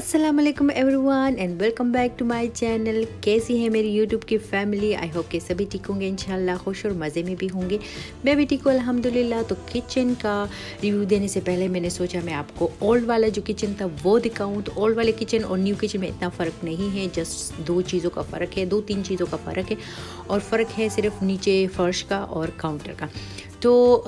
अस्सलाम वालेकुम everyone and welcome back to my channel. कैसी है मेरी यूट्यूब की फैमिली? आई होप कि सभी ठीक होंगे, इंशाल्लाह खुश और मज़े में भी होंगे। मैं भी ठीक हूँ अल्हम्दुलिल्लाह। तो किचन का रिव्यू देने से पहले मैंने सोचा मैं आपको ओल्ड वाला जो किचन था वो दिखाऊं। तो ओल्ड वाले किचन और न्यू किचन में इतना फ़र्क नहीं है, जस्ट दो चीज़ों का फ़र्क है, 2-3 चीज़ों का फ़र्क है और फ़र्क है सिर्फ नीचे फ़र्श का और काउंटर का। तो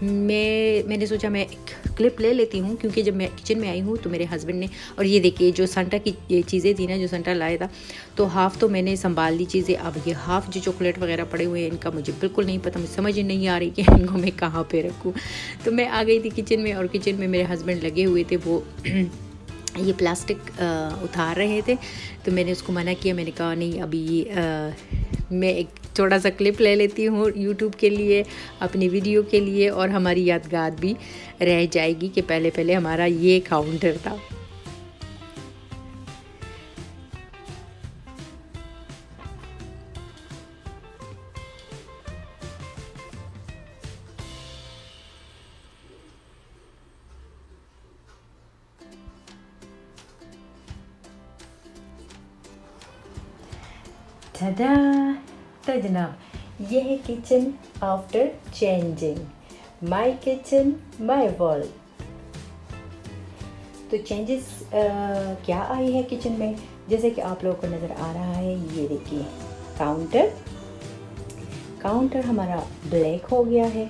मैंने सोचा मैं एक क्लिप ले लेती हूँ, क्योंकि जब मैं किचन में आई हूँ तो मेरे हस्बैंड ने, और ये देखिए जो संटा की ये चीज़ें थी ना, जो संटा लाया था, तो हाफ़ तो मैंने संभाल ली चीज़ें। अब ये हाफ़ जो चॉकलेट वगैरह पड़े हुए हैं इनका मुझे बिल्कुल नहीं पता, मुझे समझ ही नहीं आ रही कि इनको मैं कहाँ पे रखूँ। तो मैं आ गई थी किचन में और किचन में मेरे हस्बैंड लगे हुए थे, वो ये प्लास्टिक उतार रहे थे। तो मैंने उसको मना किया, मैंने कहा नहीं अभी मैं एक थोड़ा सा क्लिप ले लेती हूँ यूट्यूब के लिए, अपनी वीडियो के लिए, और हमारी यादगार भी रह जाएगी कि पहले पहले हमारा ये काउंटर था। tada! तो जनाब ये है kitchen after changing, my kitchen my world. तो चेंजेस क्या आई है किचन में, जैसे कि आप लोगों को नज़र आ रहा है, ये देखिए काउंटर हमारा ब्लैक हो गया है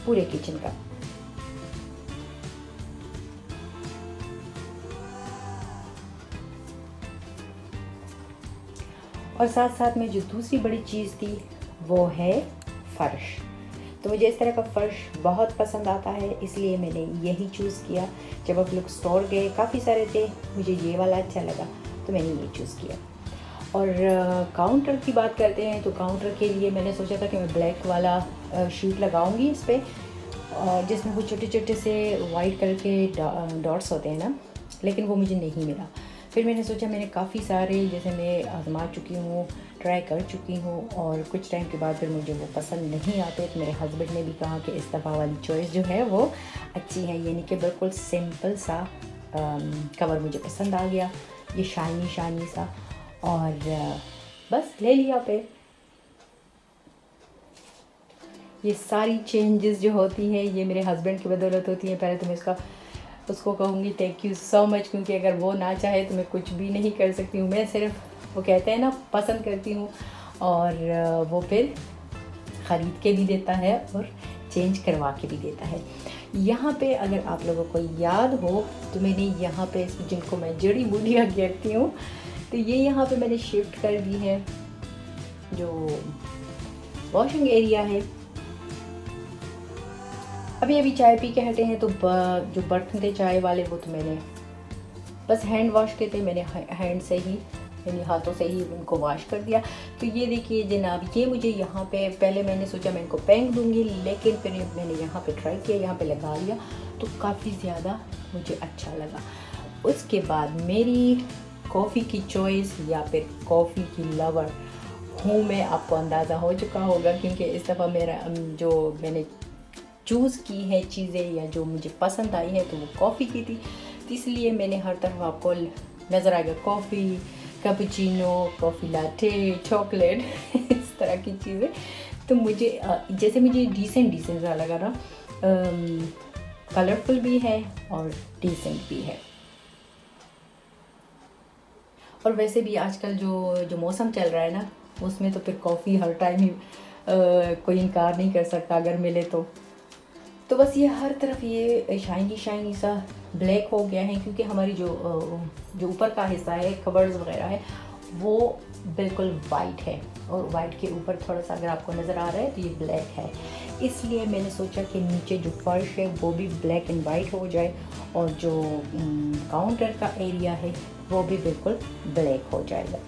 पूरे किचन का। और साथ साथ में जो दूसरी बड़ी चीज़ थी वो है फ़र्श। तो मुझे इस तरह का फ़र्श बहुत पसंद आता है, इसलिए मैंने यही चूज़ किया। जब आप लोग स्टोर गए काफ़ी सारे थे, मुझे ये वाला अच्छा लगा तो मैंने ये चूज़ किया। और काउंटर की बात करते हैं तो काउंटर के लिए मैंने सोचा था कि मैं ब्लैक वाला शीट लगाऊंगी इस पर, जिसमें वो छोटे छोटे से वाइट कलर के डॉट्स होते हैं ना, लेकिन वो मुझे नहीं मिला। फिर मैंने सोचा, मैंने काफ़ी सारे जैसे मैं आजमा चुकी हूँ, ट्राई कर चुकी हूँ, और कुछ टाइम के बाद फिर मुझे वो पसंद नहीं आते। तो मेरे हस्बैंड ने भी कहा कि इस दफ़ा वाली चॉइस जो है वो अच्छी है, यानी कि बिल्कुल सिंपल सा कवर मुझे पसंद आ गया, ये शाइनी सा, और बस ले लिया पे। ये सारी चेंजेस जो होती हैं ये मेरे हस्बैंड की बदौलत होती है। पहले तो मैं उसको कहूँगी थैंक यू सो मच, क्योंकि अगर वो ना चाहे तो मैं कुछ भी नहीं कर सकती हूँ। मैं सिर्फ वो कहते हैं ना पसंद करती हूँ, और वो फिर ख़रीद के भी देता है और चेंज करवा के भी देता है। यहाँ पे अगर आप लोगों को याद हो तो मैंने यहाँ पे, जिनको मैं जड़ी बूटियाँ कहती हूँ, तो ये यहाँ पे मैंने शिफ्ट कर दी है जो वॉशिंग एरिया है। अभी चाय पी के हटे हैं, तो जो बर्तन थे चाय वाले वो तो मैंने बस हैंड वॉश के थे, मैंने हैंड से ही, यानी हाथों से ही उनको वॉश कर दिया। तो ये देखिए जनाब, ये मुझे यहाँ पे, पहले मैंने सोचा मैं इनको पेंग दूंगी, लेकिन फिर मैंने यहाँ पे ट्राई किया, यहाँ पे लगा लिया तो काफ़ी ज़्यादा मुझे अच्छा लगा। उसके बाद मेरी कॉफ़ी की चॉइस या फिर कॉफ़ी की लवर हूँ मैं, आपको अंदाज़ा हो चुका होगा, क्योंकि इस दफ़ा मेरा जो मैंने चूज़ की है चीज़ें या जो मुझे पसंद आई है तो वो कॉफ़ी की थी। तो इसलिए मैंने हर तरफ आपको नज़र आ गया coffee, cappuccino, coffee latte, chocolate इस तरह की चीज़ें। तो मुझे जैसे मुझे डिसेंट सा लगा ना, कलरफुल भी है और डिसेंट भी है। और वैसे भी आजकल जो मौसम चल रहा है ना, उसमें तो फिर कॉफ़ी हर टाइम ही कोई इनकार नहीं कर सकता अगर मिले तो बस ये हर तरफ ये शाइनी सा ब्लैक हो गया है, क्योंकि हमारी जो ऊपर का हिस्सा है, कवर्स वगैरह है, वो बिल्कुल वाइट है, और वाइट के ऊपर थोड़ा सा अगर आपको नज़र आ रहा है तो ये ब्लैक है। इसलिए मैंने सोचा कि नीचे जो फर्श है वो भी ब्लैक एंड वाइट हो जाए, और जो काउंटर का एरिया है वो भी बिल्कुल ब्लैक हो जाएगा।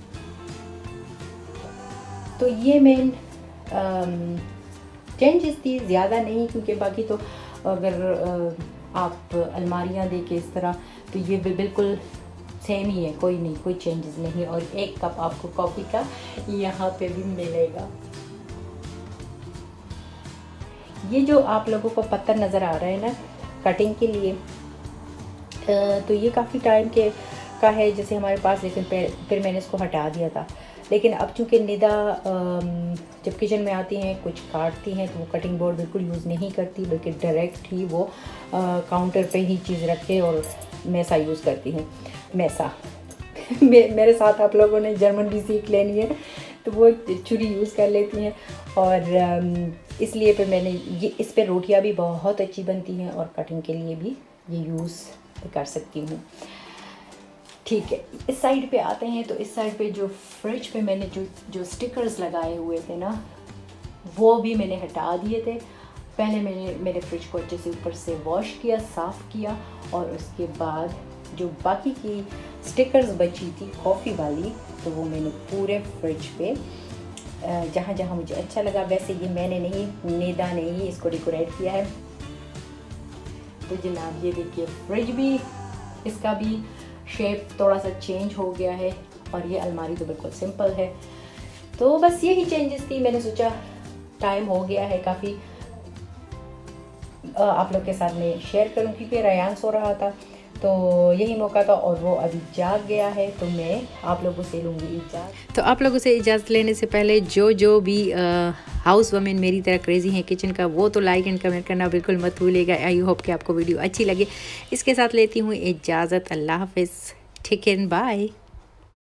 तो ये मेन चेंजेस थी, ज़्यादा नहीं, क्योंकि बाकी तो अगर आप अलमारियाँ देखें इस तरह तो ये भी बिल्कुल सेम ही है, कोई चेंजेस नहीं। और एक कप आपको कॉफ़ी का यहाँ पे भी मिलेगा। ये जो आप लोगों को पत्थर नज़र आ रहा है ना कटिंग के लिए, तो ये काफ़ी टाइम का है जैसे हमारे पास, लेकिन फिर मैंने इसको हटा दिया था। लेकिन अब चूँकि निदा जब किचन में आती हैं कुछ काटती हैं तो वो कटिंग बोर्ड बिल्कुल यूज़ नहीं करती, बल्कि डायरेक्ट ही वो काउंटर पे ही चीज़ रख के और मैसा यूज़ करती हैं। मैसा मेरे साथ आप लोगों ने जर्मन भी सीख लेनी है, तो वो छुरी यूज़ कर लेती हैं। और इसलिए फिर मैंने ये, इस पर रोटियां भी बहुत अच्छी बनती हैं और कटिंग के लिए भी ये यूज़ कर सकती हूँ। ठीक है, इस साइड पे आते हैं। तो इस साइड पे जो फ्रिज पे मैंने जो स्टिकर्स लगाए हुए थे ना, वो भी मैंने हटा दिए थे। पहले मैंने मेरे फ्रिज को अच्छे से ऊपर से वॉश किया, साफ़ किया, और उसके बाद जो बाकी की स्टिकर्स बची थी कॉफ़ी वाली, तो वो मैंने पूरे फ्रिज पे जहाँ जहाँ मुझे अच्छा लगा, वैसे ये मैंने नहीं, निदा ने ही इसको डेकोरेट किया है। तो जनाब ये देखिए, फ्रिज भी, इसका भी शेप थोड़ा सा चेंज हो गया है, और ये अलमारी तो बिल्कुल सिंपल है। तो बस यही चेंजेस थी। मैंने सोचा टाइम हो गया है काफ़ी, आप लोग के साथ में शेयर करूं, क्योंकि रयान सो रहा था तो यही मौका था, और वो अभी जाग गया है। तो मैं आप लोगों से लूँगी इजाज़त। तो आप लोगों से इजाज़त लेने से पहले जो भी हाउस वमेन मेरी तरह क्रेज़ी हैं किचन का, वो तो लाइक एंड कमेंट करना बिल्कुल मत भूलिएगा। आई होप कि आपको वीडियो अच्छी लगे। इसके साथ लेती हूँ इजाज़त। अल्लाह हाफ़िज़, ठीक है, बाय।